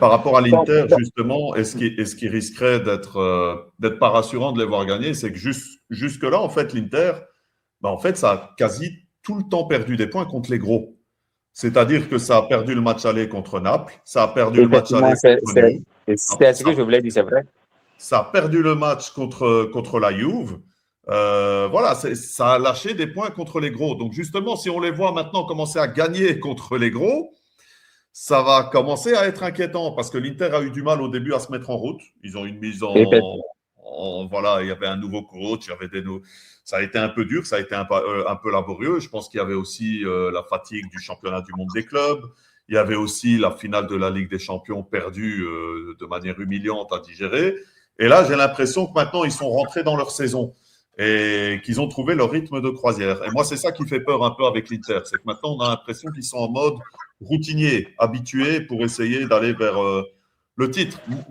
Par rapport à Donc, l'Inter, justement, est-ce qui risquerait d'être pas rassurant de les voir gagner, c'est que jusque-là, en fait, l'Inter, bah, en fait, ça a quasi tout le temps perdu des points contre les gros. C'est-à-dire que ça a perdu le match aller contre Naples, ça a perdu le match effectivement, aller contre Nîmes, c'est ce que je ça, voulais dire, c'est vrai. ça a perdu le match contre la Juve. Voilà, ça a lâché des points contre les gros. Donc justement, si on les voit maintenant commencer à gagner contre les gros, ça va commencer à être inquiétant parce que l'Inter a eu du mal au début à se mettre en route. Ils ont une mise voilà, il y avait un nouveau coach, il y avait ça a été un peu dur, ça a été un peu laborieux. Je pense qu'il y avait aussi la fatigue du championnat du monde des clubs. Il y avait aussi la finale de la Ligue des Champions perdue de manière humiliante à digérer. Et là, j'ai l'impression que maintenant, ils sont rentrés dans leur saison et qu'ils ont trouvé leur rythme de croisière. Et moi, c'est ça qui fait peur un peu avec l'Inter. C'est que maintenant, on a l'impression qu'ils sont en mode routinier, habitué pour essayer d'aller vers le titre.